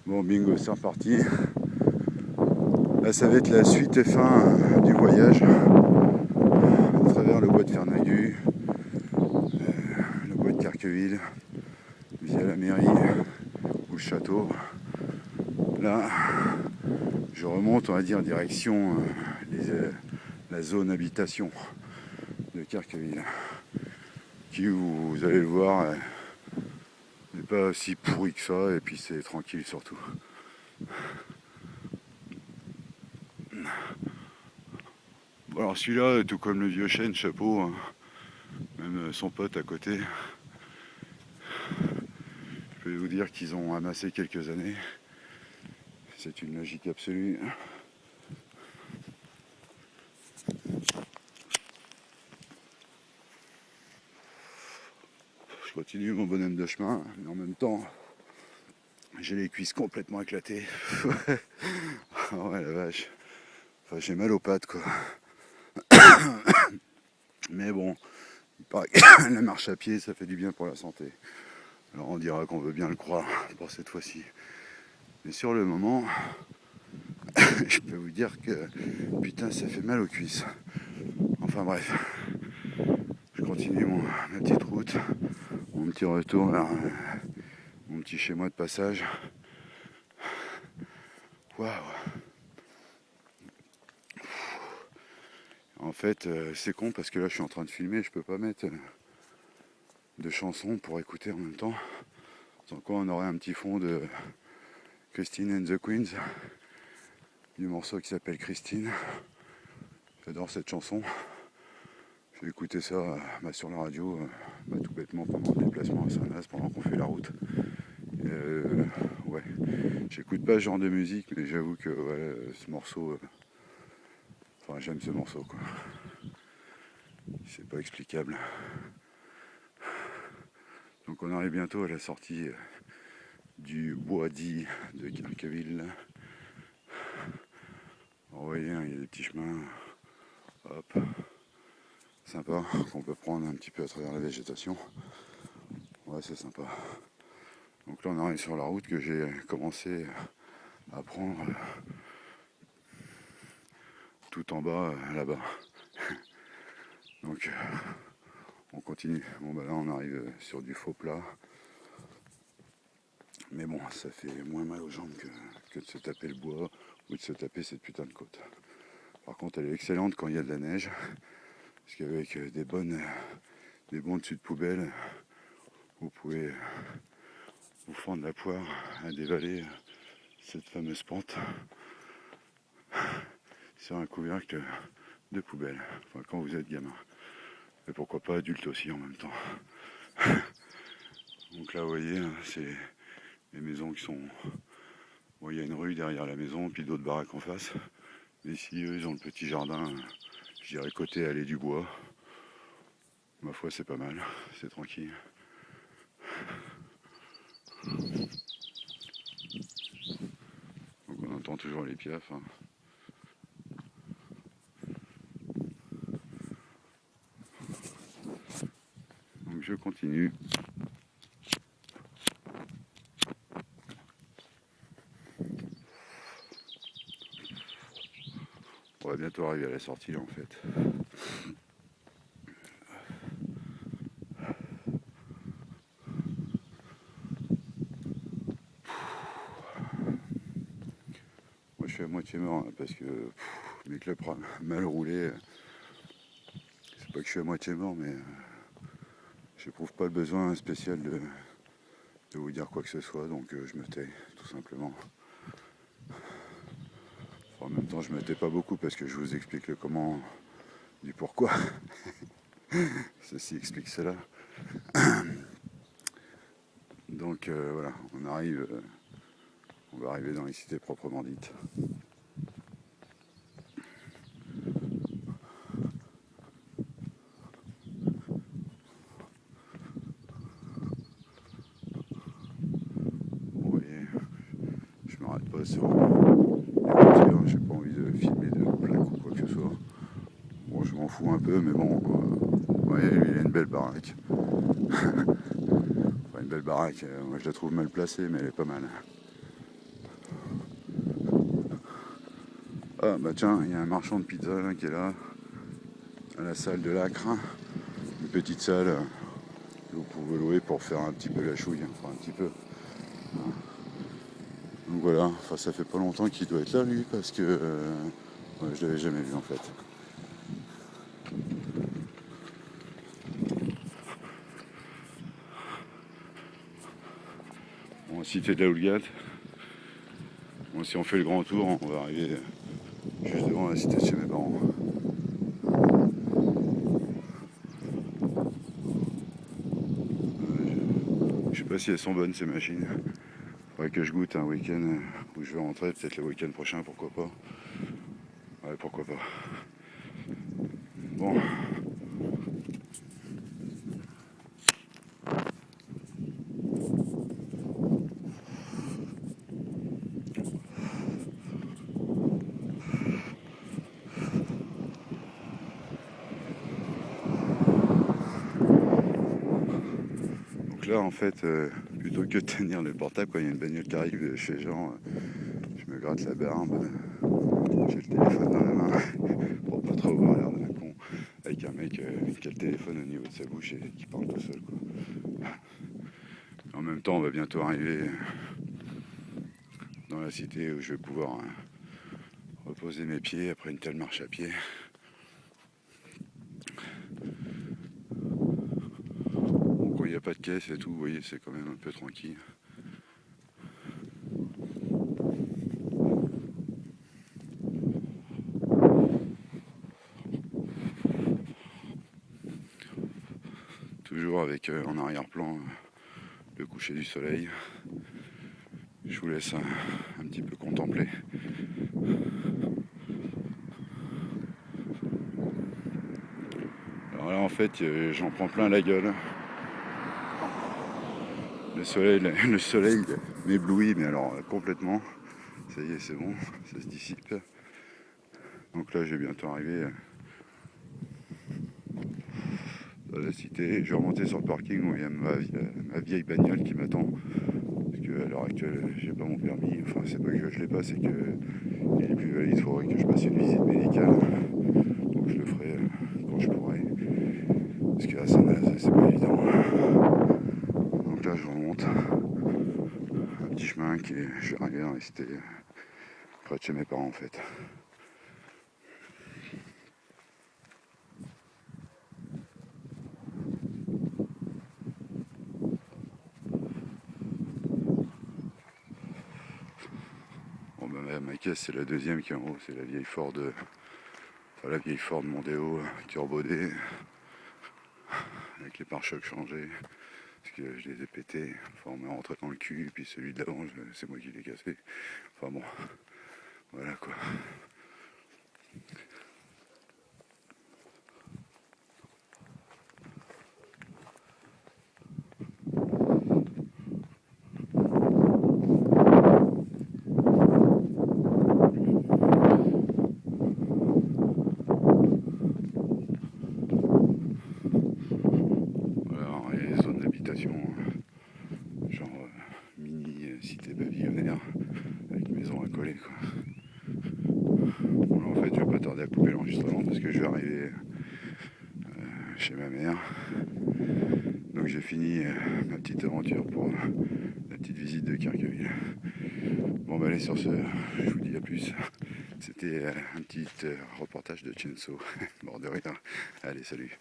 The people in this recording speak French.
Bon, bingo, c'est reparti. Là, ça va être la suite et fin du voyage à travers le bois de Fernagu, le bois de Carqueville, via la mairie ou le château. Là, je remonte, on va dire, direction la zone habitation de Carqueville, qui, vous allez le voir, n'est pas aussi pourri que ça, et puis c'est tranquille surtout. Bon, alors celui-là, tout comme le vieux chêne, chapeau, hein, même son pote à côté, je peux vous dire qu'ils ont amassé quelques années. C'est une logique absolue. Je continue mon bonhomme de chemin, mais en même temps, j'ai les cuisses complètement éclatées. Oh ouais, la vache. Enfin, j'ai mal aux pattes, quoi. Mais bon, il paraît que la marche à pied, ça fait du bien pour la santé. Alors on dira qu'on veut bien le croire pour cette fois-ci. Mais sur le moment, je peux vous dire que putain, ça fait mal aux cuisses. Enfin bref, je continue ma petite route, mon petit retour vers mon petit chez moi de passage. Waouh! En fait, c'est con parce que là je suis en train de filmer, je peux pas mettre de chansons pour écouter en même temps. Sans quoi on aurait un petit fond de Christine and the Queens, du morceau qui s'appelle Christine. J'adore cette chanson. J'ai écouté ça sur la radio, tout bêtement pendant le déplacement à Saint-Nas, pendant qu'on fait la route. Ouais, j'écoute pas ce genre de musique, mais j'avoue que ce morceau, enfin j'aime ce morceau, quoi. C'est pas explicable. Donc on arrive bientôt à la sortie du bois dit de Carqueville. Vous voyez, il y a des petits chemins, hop, sympa, qu'on peut prendre un petit peu à travers la végétation. Ouais, c'est sympa. Donc là on arrive sur la route que j'ai commencé à prendre tout en bas, là-bas. Donc on continue. Bon bah là on arrive sur du faux plat. Mais bon, ça fait moins mal aux jambes que de se taper le bois ou de se taper cette putain de côte. Par contre, elle est excellente quand il y a de la neige, parce qu'avec des bons dessus de poubelle, vous pouvez vous fendre la poire à dévaler cette fameuse pente sur un couvercle de poubelle. Enfin, quand vous êtes gamin. Et pourquoi pas adulte aussi en même temps. Donc là, vous voyez, c'est les maisons qui sont... Bon, il y a une rue derrière la maison, puis d'autres baraques en face. Mais ici, eux, ils ont le petit jardin, je dirais côté allée du bois. Ma foi, c'est pas mal, c'est tranquille. Donc on entend toujours les piafs. Hein. Donc je continue. On va bientôt arriver à la sortie là, en fait. Moi je suis à moitié mort là, parce que mes clubs mal roulés. C'est pas que je suis à moitié mort, mais j'éprouve pas le besoin spécial de vous dire quoi que ce soit, donc je me tais, tout simplement. Enfin, en même temps, je me tais pas beaucoup parce que je vous explique le comment, du pourquoi. Ceci explique cela. Donc voilà, on va arriver dans les cités proprement dites. Vous voyez, je m'arrête pas sur les voitures, j'ai pas envie de filmer de plaques ou quoi que ce soit. Bon, je m'en fous un peu, mais bon, vous voyez, lui, il a une belle baraque. Enfin, une belle baraque, moi je la trouve mal placée, mais elle est pas mal. Ah bah tiens, il y a un marchand de pizza là, qui est là, à la salle de l'Acre, une petite salle que vous pouvez louer pour faire un petit peu la chouille, enfin un petit peu. Donc voilà, enfin ça fait pas longtemps qu'il doit être là lui parce que ouais, je l'avais jamais vu en fait. Bon, cité de la Houlgate. Bon, si on fait le grand tour, on va arriver juste devant la cité de chez mes parents. Je sais pas si elles sont bonnes ces machines. Faudrait que je goûte un week-end où je vais rentrer, peut-être le week-end prochain, pourquoi pas. Ouais, pourquoi pas. Bon, donc là en fait, plutôt que de tenir le portable, quand il y a une bagnole qui arrive chez les gens, je me gratte la barbe, j'ai le téléphone dans la main pour pas trop avoir l'air d'un con avec un mec qui a le téléphone au niveau de sa bouche et qui parle tout seul quoi. En même temps, on va bientôt arriver dans la cité où je vais pouvoir reposer mes pieds après une telle marche à pied. Bon, quand il n'y a pas de caisse et tout, vous voyez, c'est quand même un peu tranquille. Toujours avec en arrière-plan le coucher du soleil. Je vous laisse un petit peu contempler. Alors là, en fait, j'en prends plein la gueule. Le soleil m'éblouit, mais alors complètement. Ça y est, c'est bon, ça se dissipe. Donc là, j'ai bientôt arrivé dans la cité. Je vais remonter sur le parking où il y a ma vieille bagnole qui m'attend. Parce qu'à l'heure actuelle, j'ai pas mon permis. Enfin, c'est pas que je l'ai pas, c'est que il est plus valide. Il faudrait que je passe une visite médicale. Donc je le ferai quand je pourrai. Parce que là, c'est pas évident. Donc là, je remonte un petit chemin qui est, je vais arriver dans la cité près de chez mes parents en fait. Bon, ben, ma caisse, c'est la deuxième qui est en haut, c'est la vieille Ford, enfin, la vieille Ford Mondeo Turbo D avec les pare-chocs changés parce que je les ai pétés. Enfin, on m'a rentré dans le cul, puis celui de l'avant, c'est moi qui l'ai cassé. Enfin bon, voilà quoi. Voilà, il y a les zones d'habitation, genre mini cité pavillonnaire avec maison à coller quoi. Bon, là, en fait, je vais pas tarder à couper l'enregistrement parce que je vais arriver chez ma mère. Donc j'ai fini ma petite aventure pour la petite visite de Carqueville. Bon bah allez sur ce, je vous dis à plus. C'était un petit reportage de Chenso, mort de rire. Allez salut.